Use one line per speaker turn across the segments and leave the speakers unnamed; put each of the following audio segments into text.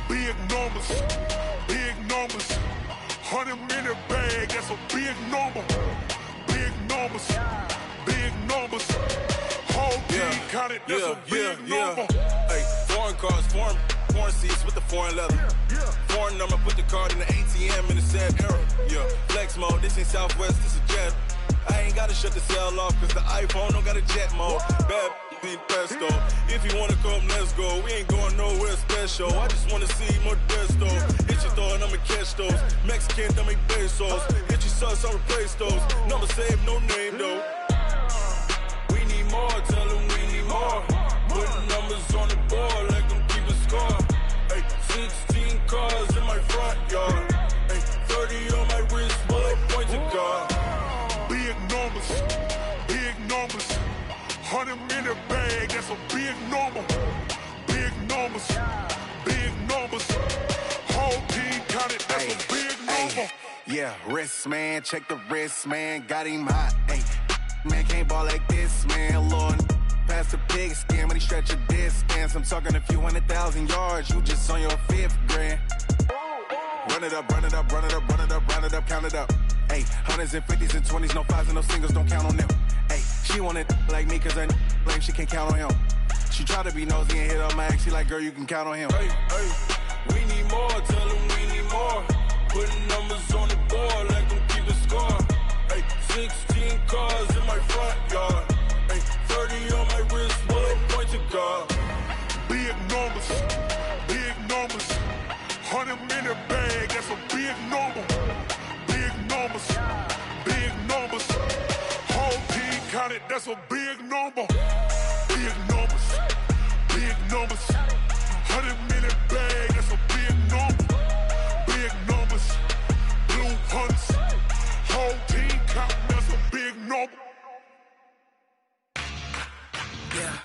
Big numbers, big numbers. 100-minute bag, that's a big number. Big numbers, big numbers. Whole team counted, that's a big number.
Hey, foreign cars, foreign seats with the foreign leather. Foreign number, put the card in the ATM in the sad era. Yeah, flex mode, this ain't Southwest, this a jet. I ain't gotta shut the cell off, cause the iPhone don't got a jet mode. Bad ain't pesto. If you wanna come, let's go. We ain't going nowhere special. I just wanna see Modesto. Hit your thought, I'ma catch those. Mexican, dummy pesos. Hit your sus, I'll replace those. Number saved, no name though. We need more, tell them we need more. Putting numbers on the board like I'm keeping score. Hey, 16 cars in my front yard. Hey, 30 on my wrist, while I point to God.
Big numbers, big numbers. 100-minute bag, that's a big number. Big numbers, big numbers. Whole team counted, that's a big number.
Yeah, wrist, man, check the wrist, man. Got him hot, ayy. Man, can't ball like this, man. Lord, past the pig skin, but he stretch a distance. I'm talking a few 100,000 yards. You just on your 5th grand. Run it up, run it up, run it up, run it up, run it up, count it up. Ayy, 100s and 50s and 20s, no 5s and no singles, don't count on them. Ayy, she want it like me, cause her blame, she can't count on him. She try to be nosy and hit on my ex, she like, girl, you can count on him.
Hey, we need more, tell them we need more. Putting numbers on the board like I'm keeping score. Hey, 16 cars in my front yard. Hey, 30 on my wrist, while I point to God.
Big numbers, big numbers. 100-minute bag, that's a big number. Big numbers, big numbers. Whole team counted, that's a big number. Big numbers, big numbers. 100-minute bag, that's a big number. Big numbers, blue hunts. Whole team counting, that's a big number.
Yeah.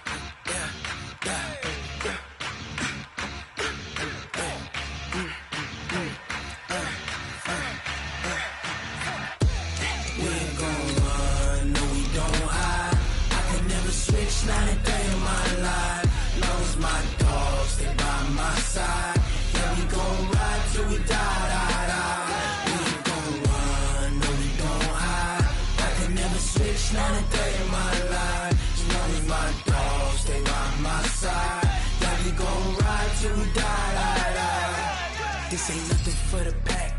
Not a day in my life. Lost my dogs, they by my side. Yeah, we gon' ride till we die. We ain't gon' run, no we don't hide. I can never switch, not a day in my life. Lost my dogs, they by my side. Yeah, we gon' ride till we die. This ain't nothing for the pack.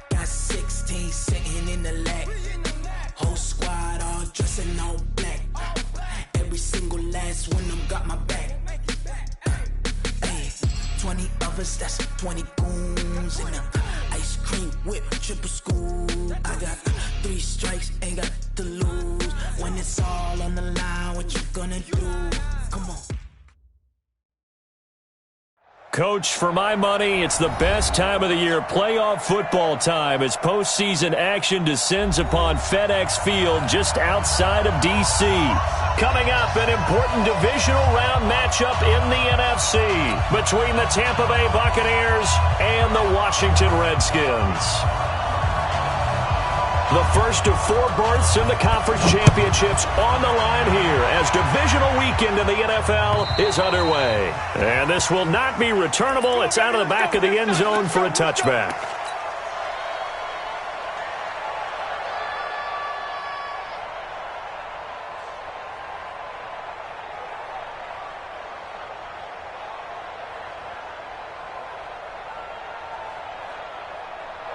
Got 16 sitting in the lap. Whole squad all dressing all black. Every single last one of them got my back. Hey, 20 of us, that's 20 goons. And ice cream whip, triple school. I got 3 strikes, ain't got to lose. When it's all on the line, what you gonna do? Come on.
Coach, for my money, it's the best time of the year, playoff football time, as postseason action descends upon FedEx Field just outside of D.C. Coming up, an important divisional round matchup in the NFC between the Tampa Bay Buccaneers and the Washington Redskins. The first of 4 berths in the conference championships on the line here as divisional weekend in the NFL is underway. And this will not be returnable. It's out of the back of the end zone for a touchback.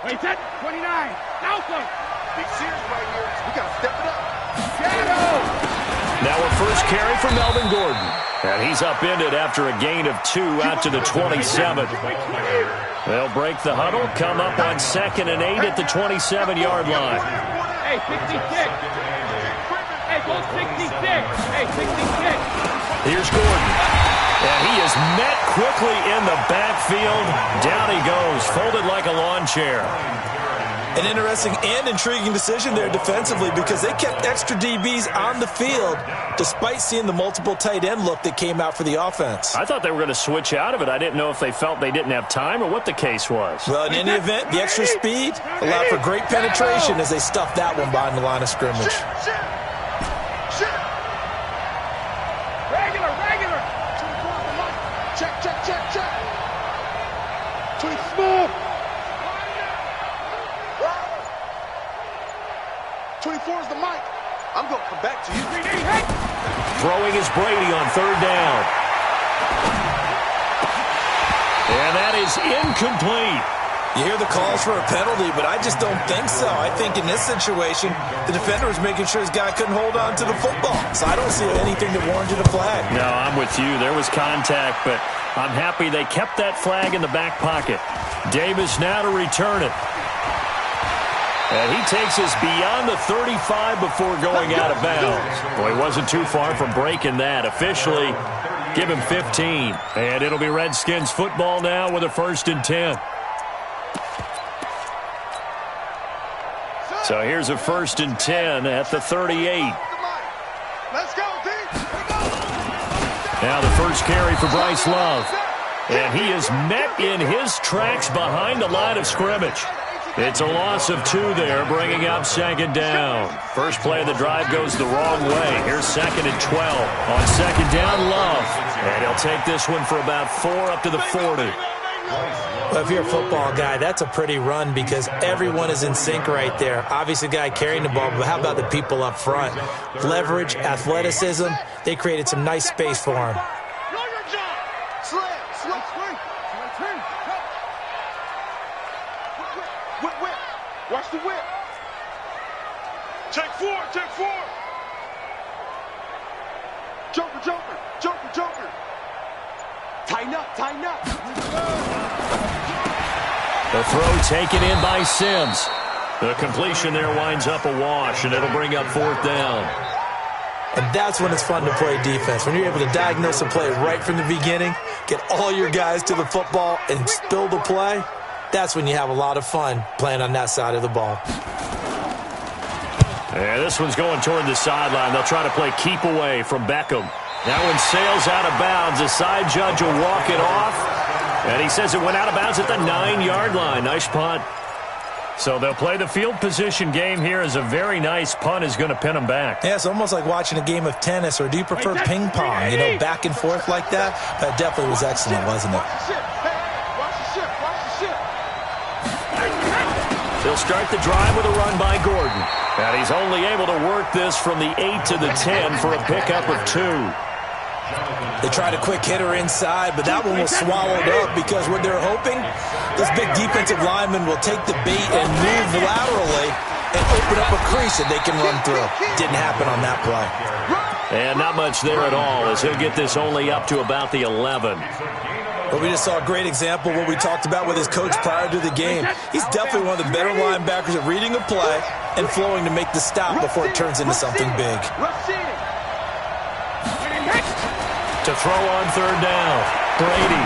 Wait, set, 29, Alpha.
Big series right here. We got to step it up.
Shadow.
Now a first carry for Melvin Gordon. And he's upended after a gain of 2 out to the 27. They'll break the huddle, come up on 2nd and 8 at the 27-yard line.
Hey, 66. Hey, go 66. Hey, 66.
Here's Gordon. And he is met quickly in the backfield. Down he goes, folded like a lawn chair.
An interesting and intriguing decision there defensively because they kept extra DBs on the field despite seeing the multiple tight end look that came out for the offense.
I thought they were going to switch out of it. I didn't know if they felt they didn't have time or what the case was.
Well, in any event, the extra speed allowed for great penetration as they stuffed that one behind the line of scrimmage.
Regular.
Check. 24. 24 is the mic. I'm going to come back to you.
Throwing is Brady on third down. And that is incomplete.
You hear the calls for a penalty, but I just don't think so. I think in this situation, the defender was making sure his guy couldn't hold on to the football. So I don't see anything that warranted a flag.
No, I'm with you. There was contact, but I'm happy they kept that flag in the back pocket. Davis now to return it. And he takes us beyond the 35 before going out of bounds. Boy, he wasn't too far from breaking that. Officially, give him 15. And it'll be Redskins football now with a 1st and 10. So here's a 1st and 10 at the 38.
Let's go, D.
Now the first carry for Bryce Love. And he is met in his tracks behind the line of scrimmage. It's a loss of 2 there, bringing up 2nd down. First play of the drive goes the wrong way. Here's 2nd and 12. On 2nd down, Love. And he'll take this one for about 4 up to the 40.
Well, if you're a football guy, that's a pretty run because everyone is in sync right there. Obviously, the guy carrying the ball, but how about the people up front? Leverage, athleticism, they created some nice space for him.
Whip. Watch the whip. Check 4. Joker. Tighten up.
The throw taken in by Sims. The completion there winds up a wash, and it'll bring up 4th down.
And that's when it's fun to play defense. When you're able to diagnose a play right from the beginning, get all your guys to the football, and spill the play, that's when you have a lot of fun playing on that side of the ball.
Yeah, this one's going toward the sideline. They'll try to play keep away from Beckham. That one sails out of bounds. The side judge will walk it off. And he says it went out of bounds at the 9-yard line. Nice punt. So they'll play the field position game here as a very nice punt is going to pin them back.
Yeah, it's almost like watching a game of tennis, or do you prefer ping pong? You know, back and forth like that? That definitely was excellent, wasn't it?
They'll start the drive with a run by Gordon. And he's only able to work this from the 8 to the 10 for a pickup of 2.
They tried a quick hitter inside, but that one was swallowed up because what they're hoping, this big defensive lineman will take the bait and move laterally and open up a crease that they can run through. Didn't happen on that play.
And not much there at all as he'll get this only up to about the 11.
But we just saw a great example of what we talked about with his coach prior to the game. He's definitely one of the better linebackers at reading a play and flowing to make the stop before it turns into something big.
To throw on 3rd down, Brady.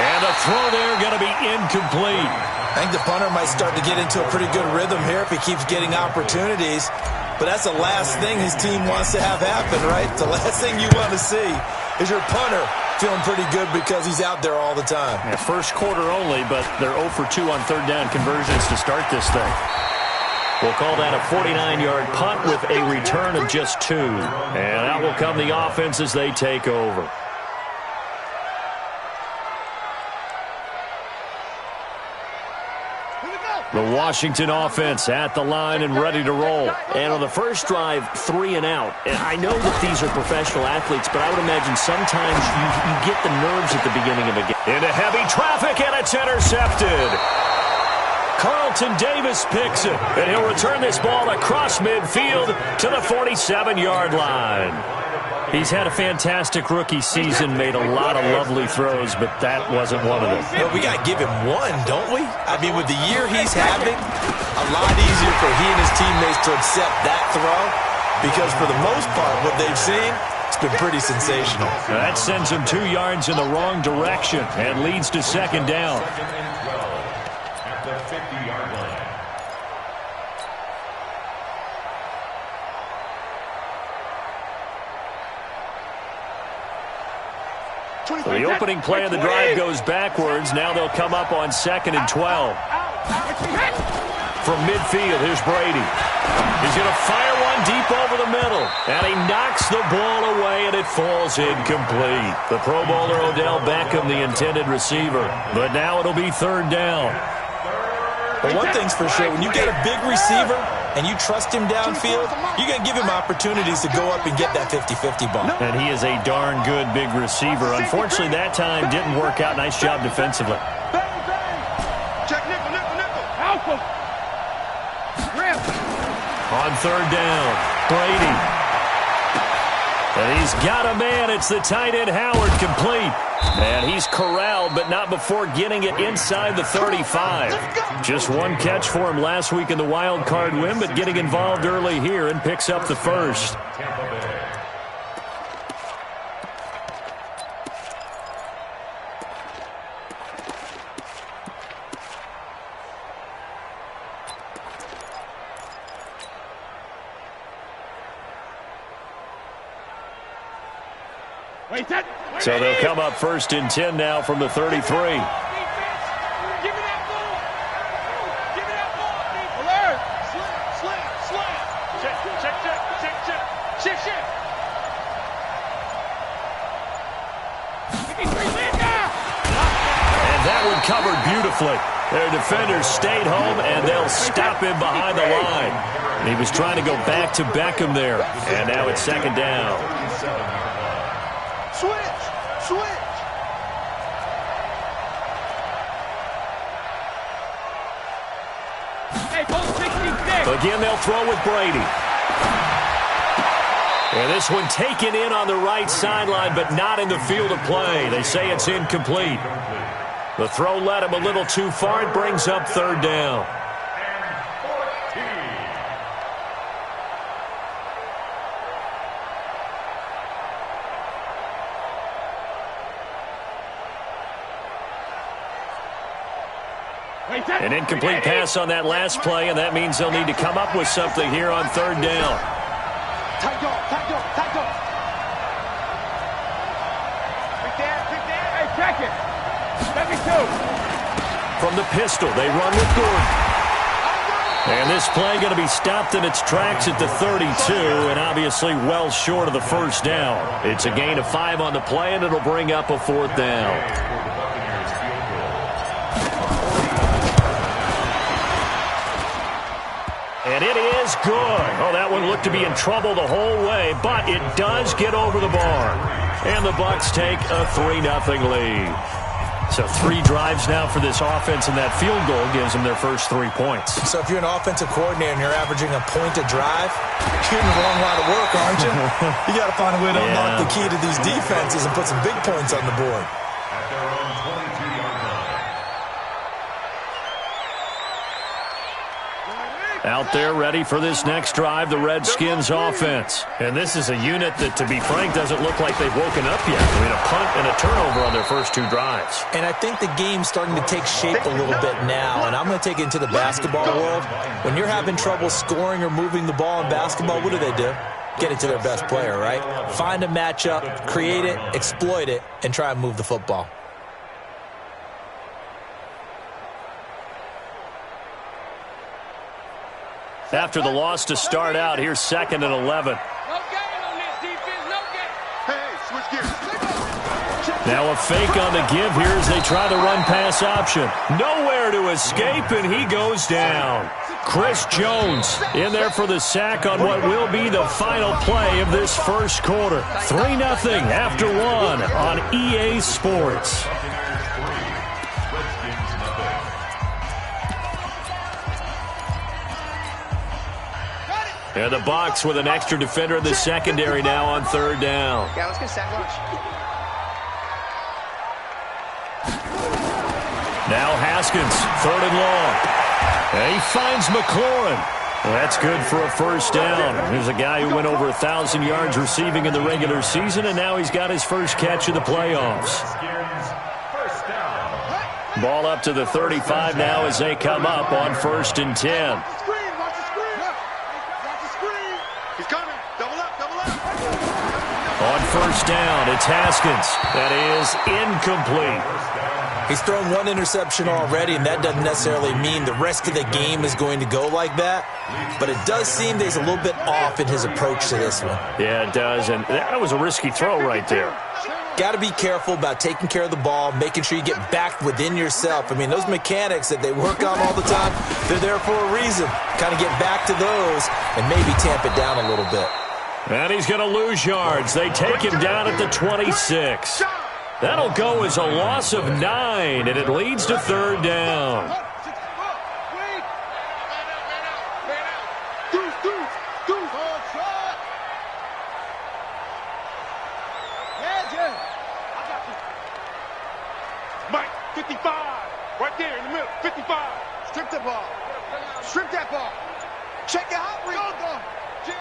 And a throw there going to be incomplete.
I think the punter might start to get into a pretty good rhythm here if he keeps getting opportunities. But that's the last thing his team wants to have happen, right? The last thing you want to see is your punter feeling pretty good because he's out there all the time.
Yeah, first quarter only, but they're 0 for 2 on 3rd down conversions to start this thing. We'll call that a 49-yard punt with a return of just 2. And out will come the offense as they take over. The Washington offense at the line and ready to roll. And on the first drive, 3 and out. And I know that these are professional athletes, but I would imagine sometimes you get the nerves at the beginning of a game. Into heavy traffic, and it's intercepted. Carlton Davis picks it, and he'll return this ball across midfield to the 47-yard line. He's had a fantastic rookie season, made a lot of lovely throws, but that wasn't one of them.
Well, we got to give him one, don't we? I mean, with the year he's having, a lot easier for he and his teammates to accept that throw because for the most part, what they've seen, it's been pretty sensational.
That sends him 2 yards in the wrong direction and leads to 2nd down.
At the 50-yard line.
So the opening play of the drive goes backwards. Now they'll come up on 2nd and 12. From midfield, here's Brady. He's going to fire one deep over the middle. And he knocks the ball away, and it falls incomplete. The Pro Bowler Odell Beckham, the intended receiver. But now it'll be third down.
Well, one thing's for sure. When you get a big receiver and you trust him downfield, you're going to give him opportunities to go up and get that 50-50 ball.
And he is a darn good big receiver. Unfortunately, that time didn't work out. Nice job defensively.
Check nickel, nickel, nickel.
Alpha. Grip.
On third down, Brady. And he's got a man. It's the tight end, Howard, complete. And he's corralled, but not before getting it inside the 35. Just one catch for him last week in the wild card win, but getting involved early here and picks up the first. So they'll come up first and 10 now from the 33.
Give me that ball. Give me that ball. Alert. Slam. Check.
And that one covered beautifully. Their defenders stayed home, and they'll stop him behind the line. He was trying to go back to Beckham there. And now it's second down.
Switch.
Hey, ball 66.
Again, they'll throw with Brady. And this one taken in on the right sideline, but not in the field of play. They say it's incomplete. The throw led him a little too far. It brings up third down. An incomplete pass on that last play, and that means they'll need to come up with something here on third down.
Tight dog.
Pick there. Hey, check it. Check it too.
From the pistol, they run with Gordon. And this play going to be stopped in its tracks at the 32, and obviously well short of the first down. It's a gain of 5 on the play, and it'll bring up a fourth down. And it is good. Oh, that one looked to be in trouble the whole way, but it does get over the bar. And the Bucs take a 3-0 lead. So 3 drives now for this offense, and that field goal gives them their first 3 points.
So if you're an offensive coordinator and you're averaging a point a drive, you're in the wrong line of work, aren't you? You got to find a way to unlock the key to these defenses and put some big points on the board.
Out there ready for this next drive, the Redskins offense. And this is a unit that, to be frank, doesn't look like they've woken up yet. I mean, a punt and a turnover on their first 2 drives.
And I think the game's starting to take shape a little bit now, and I'm going to take it into the basketball world. When you're having trouble scoring or moving the ball in basketball, what do? Get it to their best player, right? Find a matchup, create it, exploit it, and try and move the football.
After the loss to start out, here's 2nd and 11.
No gain on this defense, no gain.
Hey, switch gears.
Now a fake on the give here as they try the run-pass option. Nowhere to escape, and he goes down. Chris Jones in there for the sack on what will be the final play of this first quarter. 3-0 after 1 on EA Sports. And the Bucs with an extra defender in the secondary now on third down.
Yeah, let's get sack lunch.
Now Haskins, 3rd and long. And he finds McLaurin. Well, that's good for a first down. Here's a guy who went over 1,000 yards receiving in the regular season, and now he's got his first catch of the playoffs. Ball up to the 35 now as they come up on 1st and 10. On first down, it's Haskins. That is incomplete.
He's thrown one interception already, and that doesn't necessarily mean the rest of the game is going to go like that. But it does seem that he's a little bit off in his approach to this one.
Yeah, it does, and that was a risky throw right there.
Got to be careful about taking care of the ball, making sure you get back within yourself. I mean, those mechanics that they work on all the time, they're there for a reason. Kind of get back to those and maybe tamp it down a little bit.
And he's going to lose yards. They take him down at the 26. That'll go as a loss of 9, and it leads to 3rd down.
Mike, 55. Right there in the middle. 55. Strip the ball. Strip that ball. Check it out. Jim.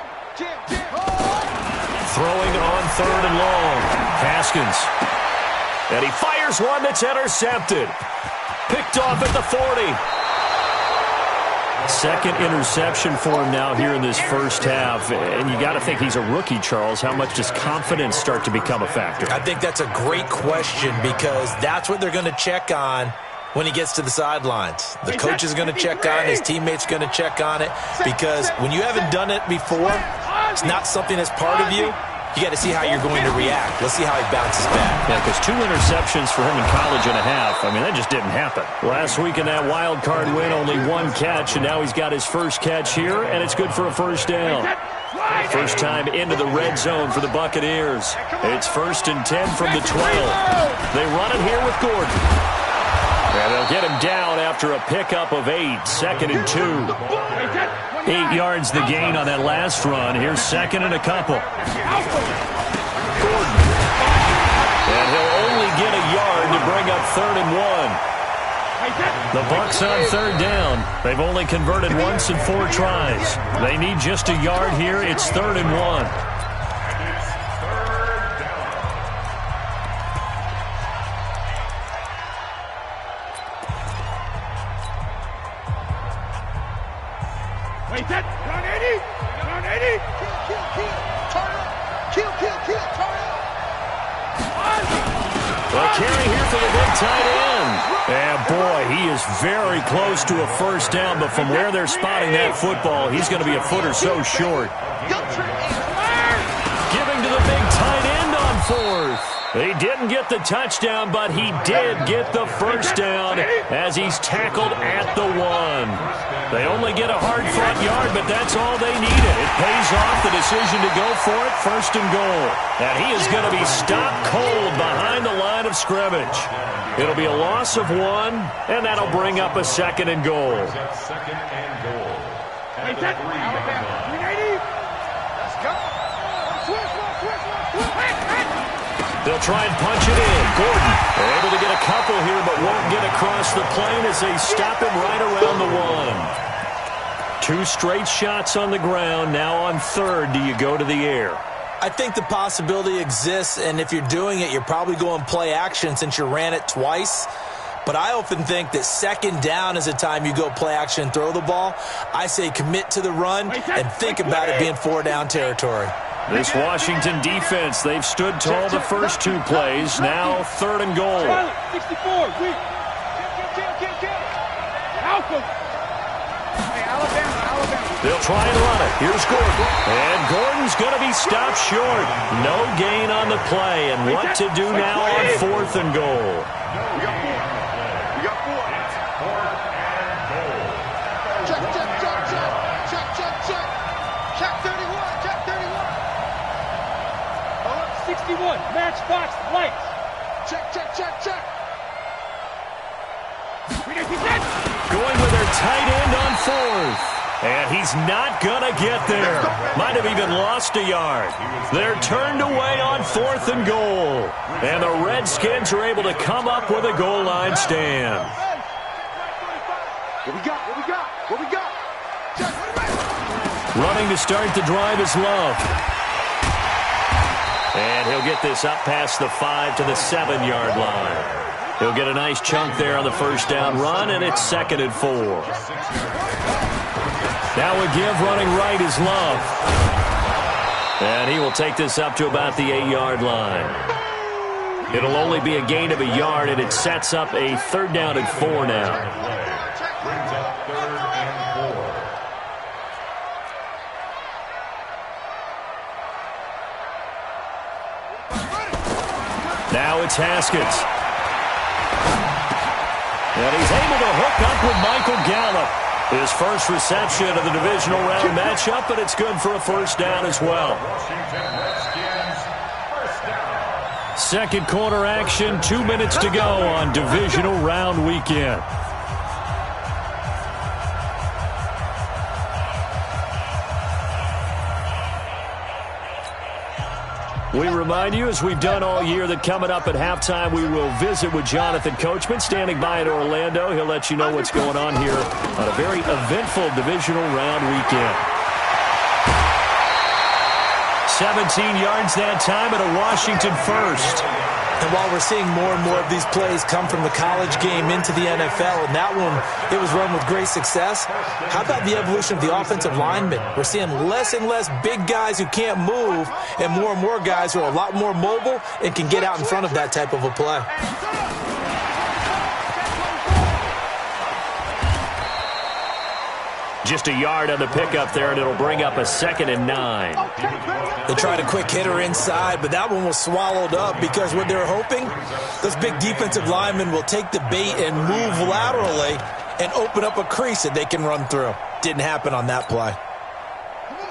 Throwing on 3rd and long. Haskins. And he fires one that's intercepted. Picked off at the 40. Second interception for him now here in this first half. And you got to think he's a rookie, Charles. How much does confidence start to become a factor?
I think that's a great question because that's what they're going to check on when he gets to the sidelines. The coach is going to check on it. His teammates going to check on it because when you haven't done it before, it's not something that's part of you. You got to see how you're going to react. Let's see how he bounces back.
Yeah, because 2 interceptions for him in college and a half. I mean, that just didn't happen. Last week in that wild card win, only 1 catch, and now he's got his first catch here, and it's good for a first down. First time into the red zone for the Buccaneers. It's 1st and 10 from the 12. They run it here with Gordon. And they'll get him down after a pickup of 8, 2nd and 2. 8 yards the gain on that last run. Here's 2nd and a couple. Gordon. And he'll only get a yard to bring up 3rd and 1. The Bucs on 3rd down. They've only converted once in 4 tries. They need just a yard here. It's 3rd and 1. Well, carry here for the big tight end. And, boy, he is very close to a first down, but from where they're spotting that football, he's going to be a foot or so short. Giving to the big tight end on 4th. He didn't get the touchdown, but he did get the first down as he's tackled at the 1. They only get a hard-fought yard, but that's all they needed. It pays off the decision to go for it, 1st and goal. And he is going to be stopped cold behind the line of scrimmage. It'll be a loss of 1, and that'll bring up a 2nd and goal. They'll try and punch it in. Gordon able to get a couple here, but won't get across the plane as they stop him right around the 1. 2 straight shots on the ground. Now on 3rd, do you go to the air?
I think the possibility exists, and if you're doing it, you're probably going play action since you ran it twice. But I often think that 2nd down is the time you go play action and throw the ball. I say commit to the run and think about it being 4-down territory.
This Washington defense, they've stood tall the first 2 plays. Now 3rd and goal.
64.
They'll try and run it. Here's Gordon. And Gordon's going to be stopped short. No gain on the play. And what to do now on 4th and goal?
Matchbox lights. Check.
Going with their tight end on 4th. And he's not going to get there. Might have even lost a yard. They're turned away on 4th and goal. And the Redskins are able to come up with a goal line stand.
What we got?
Running to start the drive is Love. And he'll get this up past the 5 to the 7-yard line. He'll get a nice chunk there on the first down run, and it's 2nd and 4. Now a give running right is Love. And he will take this up to about the 8-yard line. It'll only be a gain of a yard, and it sets up a 3rd down and 4 now. Now it's Haskins. And he's able to hook up with Michael Gallup. His first reception of the divisional round matchup, but it's good for a 1st down as well. 2nd quarter action, 2 minutes to go on divisional round weekend. We remind you, as we've done all year, that coming up at halftime, we will visit with Jonathan Coachman, standing by in Orlando. He'll let you know what's going on here on a very eventful divisional round weekend. 17 yards that time at a Washington first.
And while we're seeing more and more of these plays come from the college game into the NFL, and that one, it was run with great success, how about the evolution of the offensive linemen? We're seeing less and less big guys who can't move, and more guys who are a lot more mobile and can get out in front of that type of a play.
Just a yard on the pickup there, and it'll bring up a 2nd and 9.
They tried a quick hitter inside, but that one was swallowed up because what they're hoping, those big defensive linemen will take the bait and move laterally and open up a crease that they can run through. Didn't happen on that play.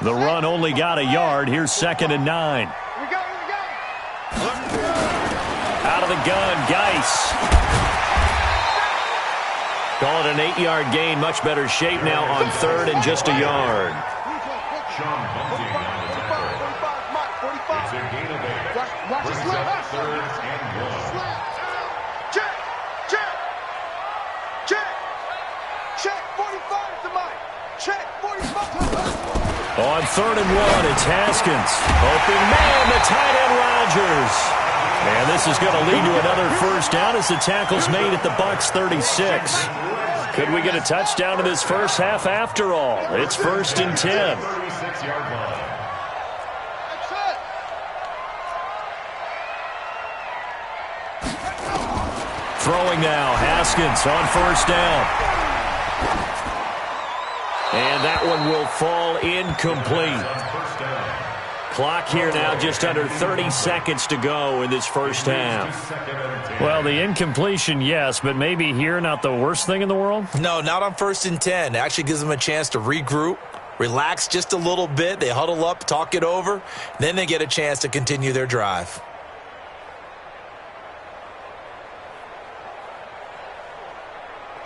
The run only got a yard. Here's 2nd and 9. Out of the gun, Geis. Call it an 8-yard gain. Much better shape now on 3rd and just a yard. On 3rd and 1, it's Haskins. Open man, the tight end Rodgers. And this is going to lead to another 1st down as the tackle's made at the Bucs 36. Could we get a touchdown in this first half after all? It's 1st and 10. Throwing now, Haskins on 1st down. And that one will fall incomplete. Clock here now, just under 30 seconds to go in this first half. Well, the incompletion, yes, but maybe here not the worst thing in the world?
No, not on 1st and 10. It actually gives them a chance to regroup, relax just a little bit. They huddle up, talk it over, then they get a chance to continue their drive.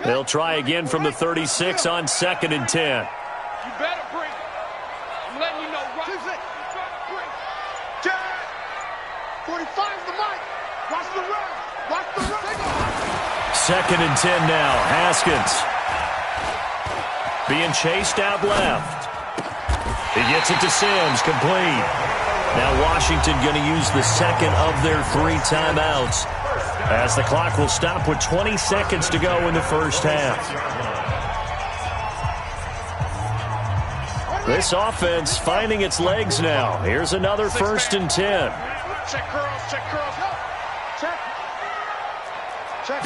They'll try again from the 36 on 2nd and 10.
You better bring it. I'm letting you know right. 45's the mic. Watch the run. Watch the run.
2nd and 10 now. Haskins being chased out left. He gets it to Sims, complete. Now Washington going to use the 2nd of their 3 timeouts, as the clock will stop with 20 seconds to go in the first half. This offense finding its legs now. Here's another 1st and 10.
Check curls, check curls. Check. Check.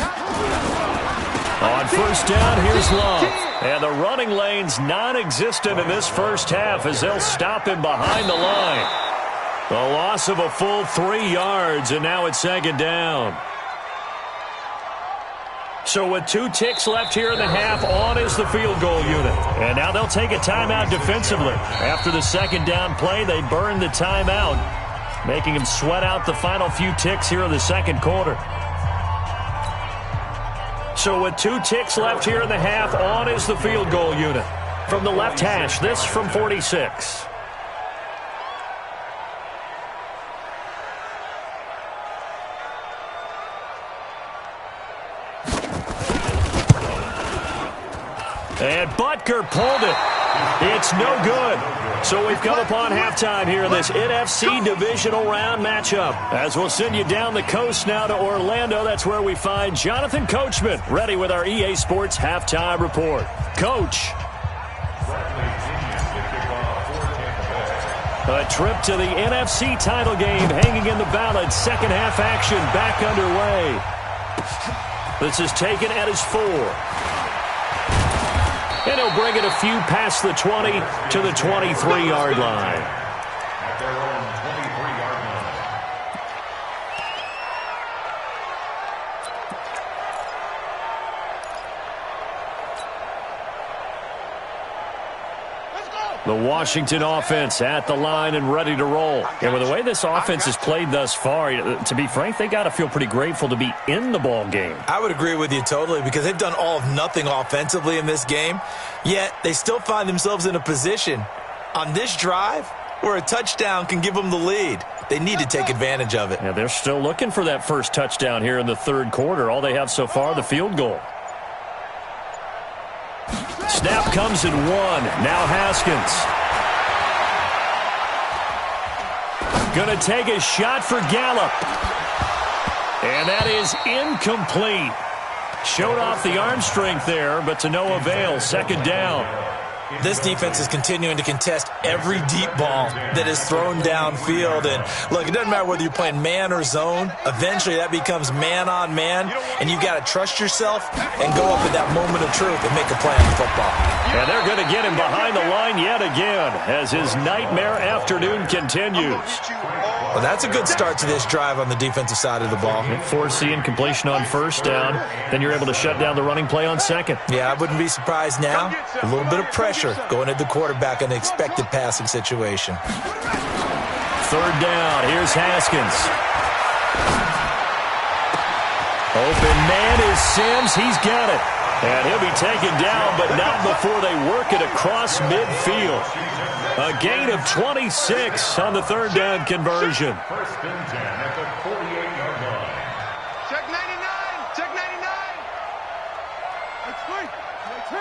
On 1st down, here's Love. And the running lane's non-existent in this first half as they'll stop him behind the line. The loss of a full 3 yards, and now it's 2nd down. So with 2 ticks left here in the half, on is the field goal unit. And now they'll take a timeout defensively. After the 2nd down play, they burn the timeout, making him sweat out the final few ticks here in the 2nd quarter. So with 2 ticks left here in the half, on is the field goal unit. From the left hash, this from 46. And Butker pulled it. It's no good. So we've come upon halftime here in this NFC divisional round matchup. As we'll send you down the coast now to Orlando, that's where we find Jonathan Coachman, ready with our EA Sports halftime report. Coach. A trip to the NFC title game hanging in the balance. Second half action back underway. This is taken at his 4. And he'll bring it a few past the 20 to the 23-yard line.
At their own 23-yard line.
The Washington offense at the line and ready to roll. And with the way this offense has played thus far, to be frank, they got to feel pretty grateful to be in the ball game.
I would agree with you totally because they've done all of nothing offensively in this game, yet they still find themselves in a position on this drive where a touchdown can give them the lead. They need to take advantage of it.
Yeah, they're still looking for that first touchdown here in the third quarter. All they have so far, the field goal. Snap comes in 1. Now Haskins. Going to take a shot for Gallup. And that is incomplete. Showed off the arm strength there, but to no avail. Second down.
This defense is continuing to contest every deep ball that is thrown downfield. And, look, it doesn't matter whether you're playing man or zone. Eventually that becomes man-on-man, and you've got to trust yourself and go up at that moment of truth and make a play on football.
And they're going to get him behind the line yet again as his nightmare afternoon continues.
Well, that's a good start to this drive on the defensive side of the ball.
Foreseeing completion on first down. Then you're able to shut down the running play on second.
Yeah, I wouldn't be surprised now. A little bit of pressure going at the quarterback in an expected passing situation.
Third down. Here's Haskins. Open man is Sims. He's got it. And he'll be taken down, but not before they work it across midfield. A gain of 26 on the third down conversion.
First and 10 at the 48-yard line.
Check 99. Check 99. Let's go. Let's go.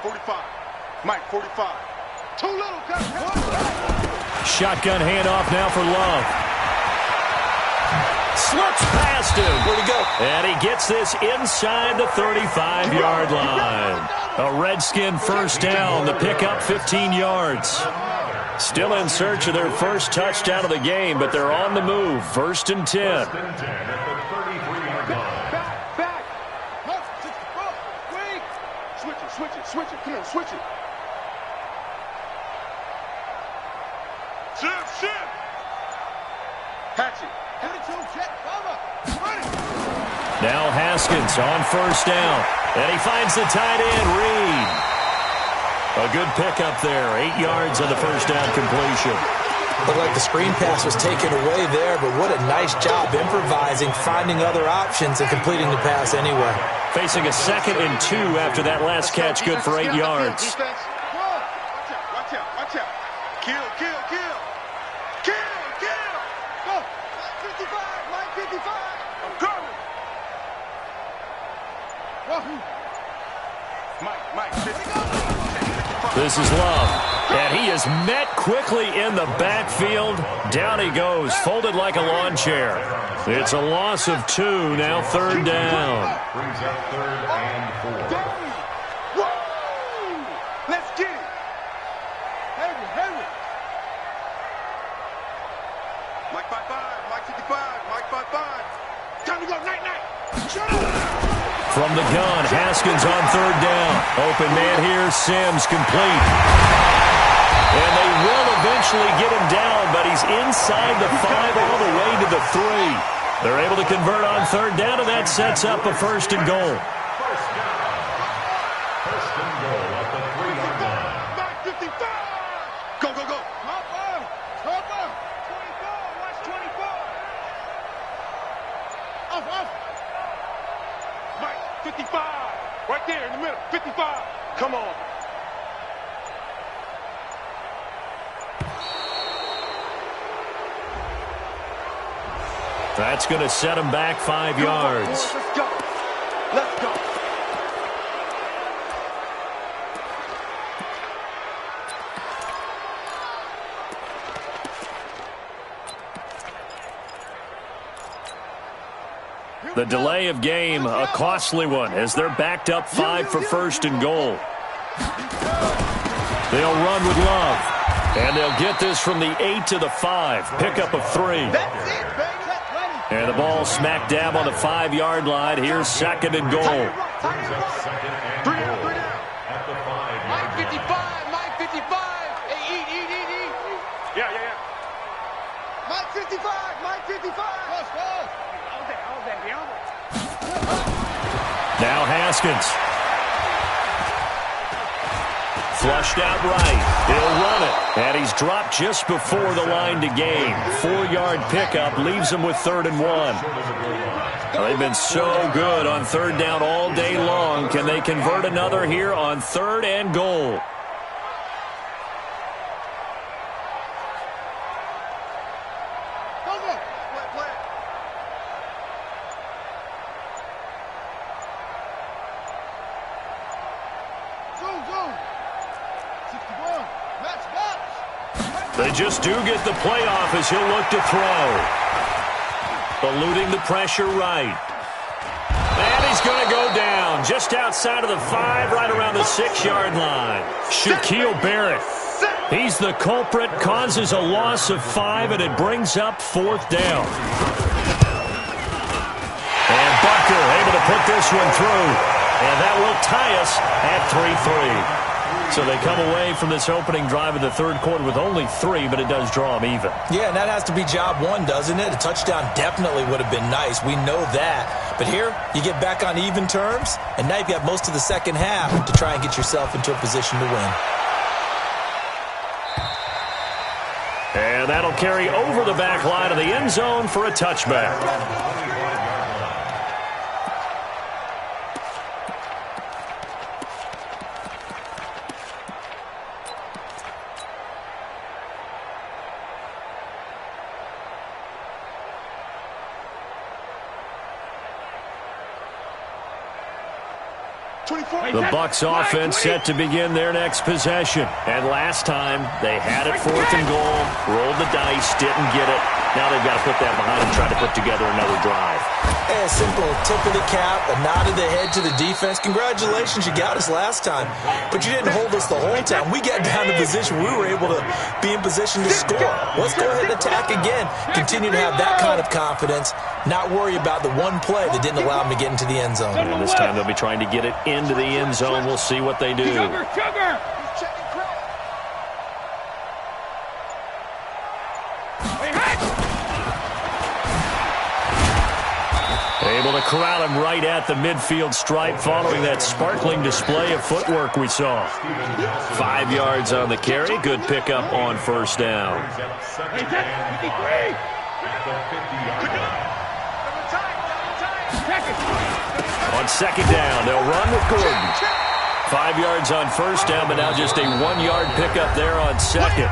45. Mike, 45. Too little,
Shotgun handoff now for Love. Slips past him.
Where'd he go?
And he gets this inside the 35-yard line. A Redskin first down. The pickup 15 yards. Still in search of their first touchdown of the game, but they're on the move. First and 10.
First and 10 at the 33-yard line.
Back. Wait. Switch it. Come on, switch it. Shift. Hatchet.
Now Haskins on first down. And he finds the tight end, Reed. A good pickup there. 8 yards on the first down completion.
Looked like the screen pass was taken away there, but what a nice job improvising, finding other options, and completing the pass anyway.
Facing a 2nd and 2 after that last catch, good for 8 yards.
Watch out. Kill. Go. 55, Mike 55. I'm coming. Mike, 55.
This is Love. And he is met quickly in the backfield. Down he goes, folded like a lawn chair. It's a loss of 2, now third down.
Brings up 3rd and 4.
Let's get it. Heavy. Mike 55, Mike 55, Mike 55. Time to go, night. Shut up.
From the gun, Haskins on third down. Open man here, Sims complete. And they will eventually get him down, but he's inside the 5 all the way to the 3. They're able to convert on third down, and that sets up a first and goal.
First down. First and goal at the 3-yard line.
Mike 55. Go. Hopper. 24, watch 24. Off. Mike, 55. Right there in the middle. 55. Come on.
That's going to set him back 5 yards.
Let's go.
The delay of game, a costly one, as they're backed up 5 for first and goal. They'll run with Love. And they'll get this from the 8 to the 5. Pickup of 3. And the ball smack dab on the 5-yard line. Here's second and goal.
Mike 55, Mike 55. Hey, eat. Yeah. Mike 55, Mike 55. Let's go.
Now Haskins. Flushed out right. He'll run it. And he's dropped just before the line to gain. 4-yard pickup leaves him with 3rd and 1. Well, they've been so good on 3rd down all day long. Can they convert another here on 3rd and goal? They just do get the playoff as he'll look to throw. Eluding the pressure right. And he's going to go down just outside of the 5, right around the 6-yard line. Shaquille Barrett. He's the culprit, causes a loss of 5, and it brings up 4th down. And Bucker able to put this one through. And that will tie us at 3-3. So they come away from this opening drive of the 3rd quarter with only 3, but it does draw them even.
Yeah, and that has to be job 1, doesn't it? A touchdown definitely would have been nice. We know that. But here, you get back on even terms, and now you've got most of the second half to try and get yourself into a position to win.
And that'll carry over the back line of the end zone for a touchback. The Bucs offense set to begin their next possession. And last time, they had it 4th and goal, rolled the dice, didn't get it. Now they've got to put that behind them, try to put together another drive.
A simple tip of the cap, a nod of the head to the defense. Congratulations, you got us last time. But you didn't hold us the whole time. We got down to position. We were able to be in position to score. Let's go ahead and attack again. Continue to have that kind of confidence. Not worry about the one play that didn't allow them to get into the end zone.
And this time they'll be trying to get it into the end zone. We'll see what they do.
Sugar.
Able to corral him right at the midfield stripe following that sparkling display of footwork we saw. 5 yards on the carry. Good pickup on 1st down. On 2nd down, they'll run with Gordon. 5 yards on 1st down, but now just a 1-yard pickup there on 2nd.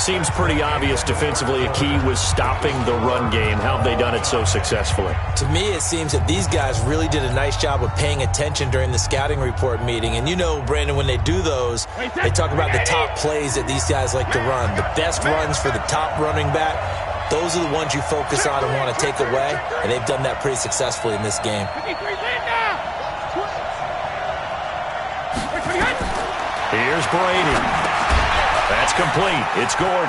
Seems pretty obvious defensively a key was stopping the run game. How have they done it so successfully?
To me, it seems that these guys really did a nice job of paying attention during the scouting report meeting. And you know, Brandon, when they do those, they talk about the top plays that these guys like to run. The best runs for the top running back, those are the ones you focus on and want to take away. And they've done that pretty successfully in this game.
Here's Brady. That's complete. It's Gordon.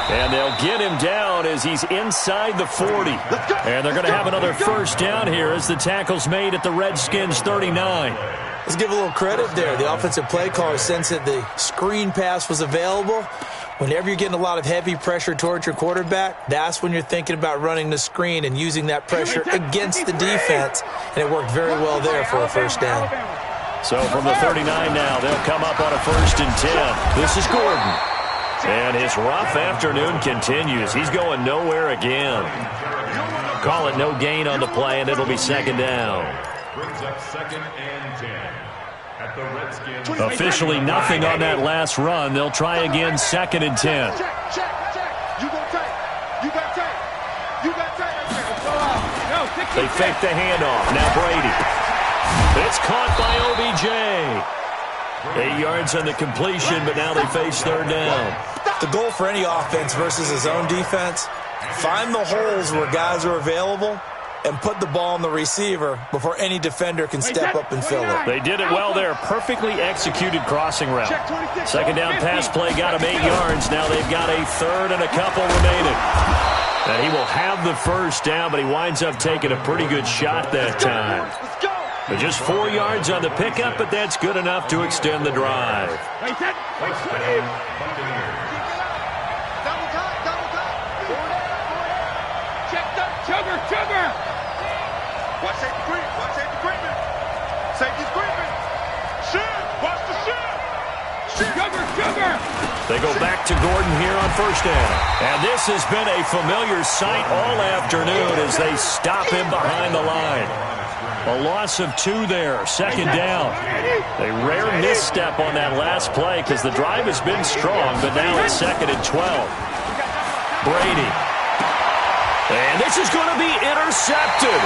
And they'll get him down as he's inside the 40. And they're going to have another 1st down here as the tackle's made at the Redskins 39.
Let's give a little credit there. The offensive play caller sensed that the screen pass was available. Whenever you're getting a lot of heavy pressure towards your quarterback, that's when you're thinking about running the screen and using that pressure against the defense. And it worked very well there for a 1st down.
So from the 39 now, they'll come up on a 1st and 10. This is Gordon. And his rough afternoon continues. He's going nowhere again. Call it no gain on the play, and it'll be 2nd down.
Brings up 2nd and 10 at the Redskins.
Officially nothing on that last run. They'll try again 2nd and 10.
Check. You got tight.
They fake the handoff. Now Brady. It's caught by OBJ. 8 yards on the completion, but now they face 3rd down.
The goal for any offense versus his own defense, find the holes where guys are available and put the ball on the receiver before any defender can step up and fill it.
They did it well there. Perfectly executed crossing route. Second down pass play got him 8 yards. Now they've got a third and a couple remaining. And he will have the first down, but he winds up taking a pretty good shot that time. But just 4 yards on the pickup, but that's good enough to extend the drive.
Chugger! Watch safety creep. Watch safety creeping. Safety's creeping. Shit! Watch the shit! Chugger!
They go back to Gordon here on first down. And this has been a familiar sight all afternoon as they stop him behind the line. A loss of 2 there, second down. A rare misstep on that last play because the drive has been strong, but now it's 2nd and 12. Brady. And this is going to be intercepted.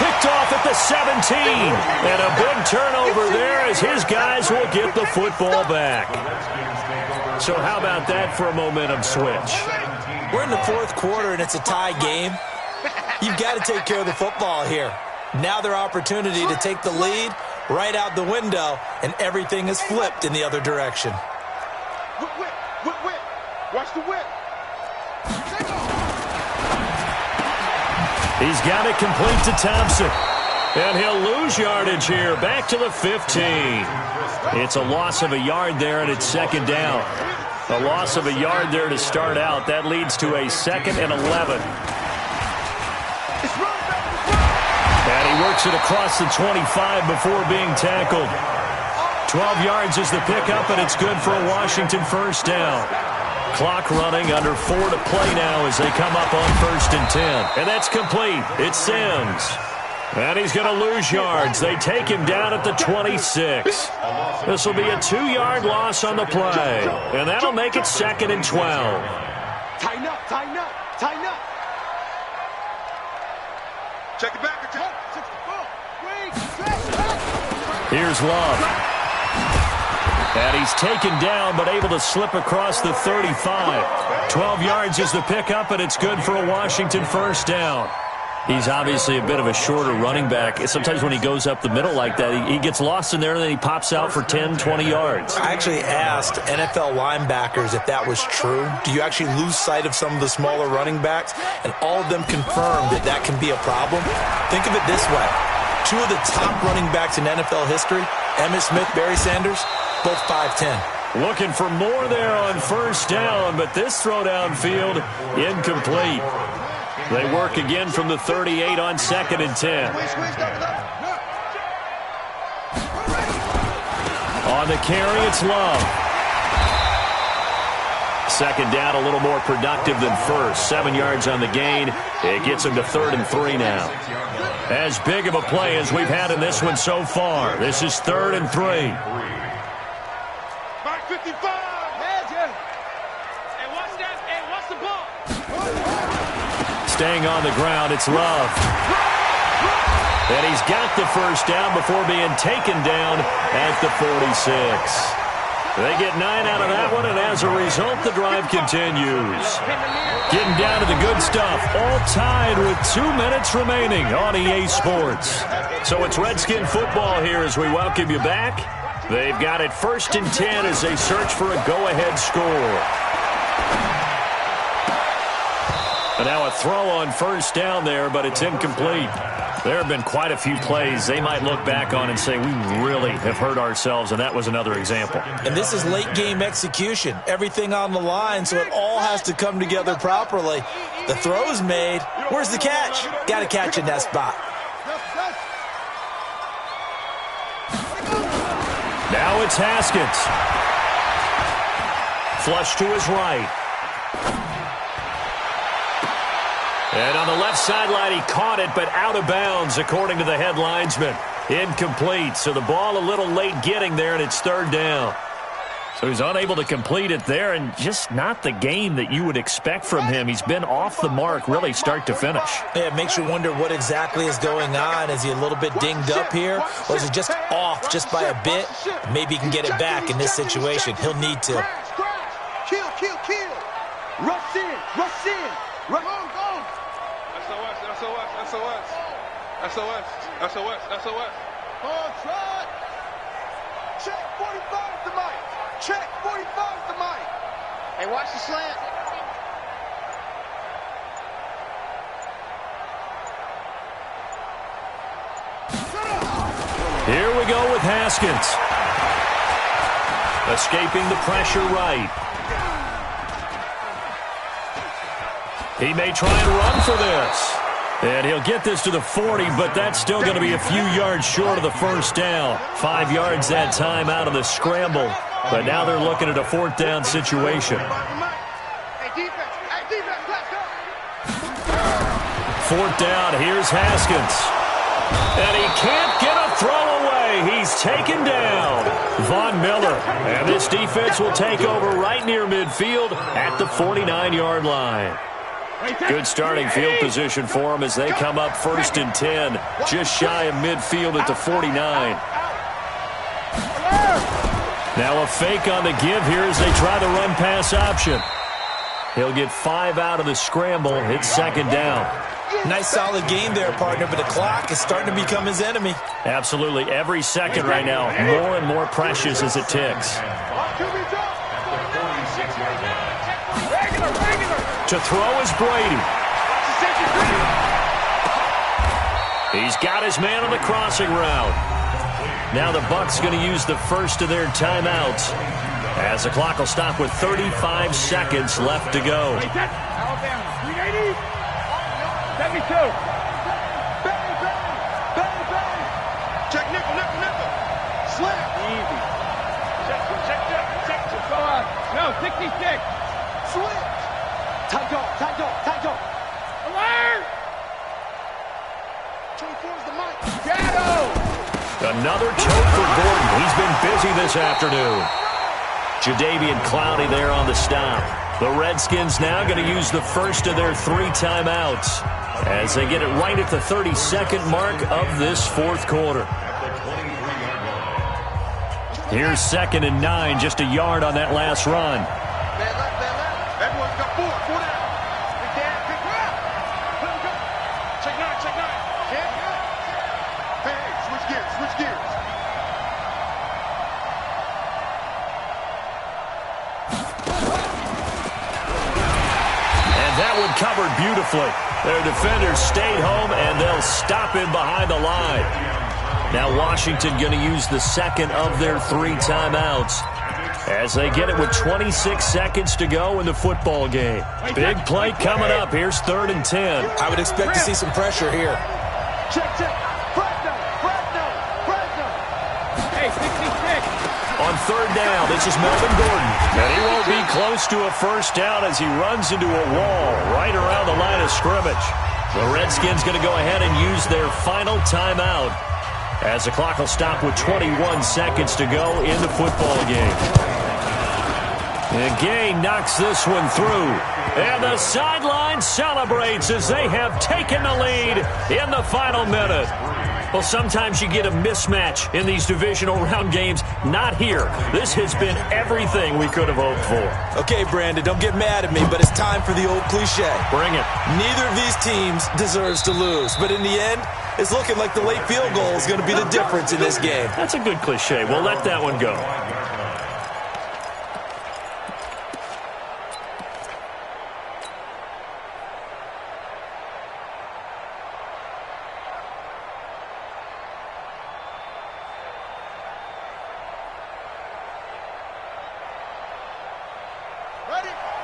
Picked off at the 17. And a big turnover there as his guys will get the football back. So how about that for a momentum switch?
We're in the 4th quarter, and it's a tie game. You've got to take care of the football here. Now their opportunity to take the lead right out the window, and everything is flipped in the other direction.
Whip. Watch the whip.
He's got it complete to Thompson. And he'll lose yardage here. Back to the 15. It's a loss of a yard there, and it's 2nd down. A loss of a yard there to start out. That leads to a 2nd and 11. And he works it across the 25 before being tackled. 12 yards is the pickup, and it's good for a Washington first down. Clock running, under 4 to play now as they come up on 1st and 10. And that's complete. It's Sims. And he's going to lose yards. They take him down at the 26. This will be a 2-yard loss on the play. And that'll make it 2nd and 12.
Tighten up. Check it back.
Here's Love. And he's taken down, but able to slip across the 35. 12 yards is the pickup, and it's good for a Washington first down. He's obviously a bit of a shorter running back. Sometimes when he goes up the middle like that, he gets lost in there, and then he pops out for 10, 20 yards.
I actually asked NFL linebackers if that was true. Do you actually lose sight of some of the smaller running backs? And all of them confirmed that that can be a problem. Think of it this way. 2 of the top running backs in NFL history, Emmitt Smith, Barry Sanders, both 5'10".
Looking for more there on first down, but this throw downfield incomplete. They work again from the 38 on 2nd and 10. On the carry, it's Love. 2nd down, a little more productive than first. 7 yards on the gain. It gets him to 3rd and 3 now. As big of a play as we've had in this one so far. This is 3rd and 3.
Mark 55. Watch the ball.
Staying on the ground, it's Love. And he's got the first down before being taken down at the 46. They get 9 out of that one, and as a result, the drive continues. Getting down to the good stuff, all tied with 2 minutes remaining on EA Sports. So it's Redskin football here as we welcome you back. They've got it 1st and 10 as they search for a go-ahead score. And now a throw on first down there, but it's incomplete. There have been quite a few plays they might look back on and say, we really have hurt ourselves, and that was another example.
And this is late-game execution. Everything on the line, so it all has to come together properly. The throw's made. Where's the catch? Got to catch in that spot.
Now it's Haskins. Flush to his right. And on the left sideline, he caught it, but out of bounds, according to the head linesman. Incomplete. So the ball a little late getting there, and it's 3rd down. So he's unable to complete it there, and just not the game that you would expect from him. He's been off the mark, really, start to finish.
Yeah, it makes you wonder what exactly is going on. Is he a little bit dinged up here, or is it just off just by a bit? Maybe he can get it back in this situation. He'll need to.
Kill. Rush in. Go. SOS. On track. Check 45 to Mike. Check 45 to Mike. Hey, watch the slant.
Here we go with Haskins. Escaping the pressure right. He may try and run for this. And he'll get this to the 40, but that's still going to be a few yards short of the first down. 5 yards that time out of the scramble. But now they're looking at a 4th down situation. 4th down, here's Haskins. And he can't get a throw away. He's taken down. Von Miller. And this defense will take over right near midfield at the 49-yard line. Good starting field position for them as they come up 1st and 10. Just shy of midfield at the 49. Now a fake on the give here as they try the run-pass option. He'll get 5 out of the scramble. It's 2nd down.
Nice solid game there, partner, but the clock is starting to become his enemy.
Absolutely. Every second right now, more and more precious as it ticks. To throw is Brady. He's got his man on the crossing route. Now the Bucs going to use the first of their timeouts as the clock will stop with 35 seconds left to go.
Alabama, 380. 72.
Check nickel. Slam.
Easy. Check. Go on. No, 66.
Switch. Tight dog.
Alert!
24 is the mic.
Shadow!
Another choke for Gordon. He's been busy this afternoon. Jadeveon Clowney there on the stop. The Redskins now going to use the first of their 3 timeouts as they get it right at the 32nd mark of this 4th quarter. Here's 2nd and 9, just a yard on that last run.
Bad left. Everyone's got 4 down. Big down, big round. Let him go. Check 9. Hey, switch gears.
And that one covered beautifully. Their defenders stayed home, and they'll stop him behind the line. Now Washington going to use the second of their 3 timeouts as they get it with 26 seconds to go in the football game. Big play coming up. Here's 3rd and 10.
I would expect to see some pressure here.
Check. Fresno.
Hey, 66.
On 3rd down, this is Melvin Gordon. And he won't be close to a first down as he runs into a wall right around the line of scrimmage. The Redskins going to go ahead and use their final timeout as the clock will stop with 21 seconds to go in the football game. And Gay knocks this one through. And the sideline celebrates as they have taken the lead in the final minute. Well, sometimes you get a mismatch in these divisional round games. Not here. This has been everything we could have hoped for.
Okay, Brandon, don't get mad at me, but it's time for the old cliche.
Bring it.
Neither of these teams deserves to lose, but in the end, it's looking like the late field goal is going to be the difference in this game.
That's a good cliche. We'll let that one go.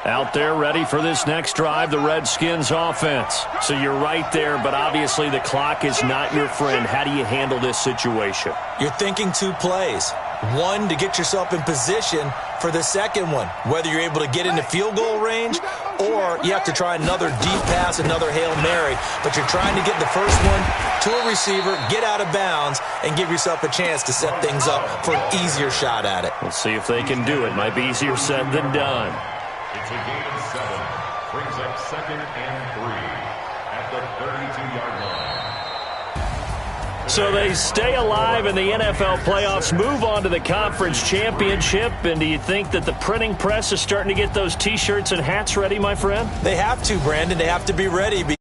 Out there ready for this next drive, the Redskins offense. So you're right there, but obviously the clock is not your friend. How do you handle this situation?
You're thinking 2 plays. One, to get yourself in position for the second one, whether you're able to get into field goal range or you have to try another deep pass, another Hail Mary. But you're trying to get the first one to a receiver, get out of bounds, and give yourself a chance to set things up for an easier shot at it.
We'll see if they can do it. Might be easier said than done.
It's a gain of 7. Brings up 2nd and 3 at the 32-yard line.
So they stay alive in the NFL playoffs, move on to the conference championship. And do you think that the printing press is starting to get those T-shirts and hats ready, my friend?
They have to, Brandon. They have to be ready.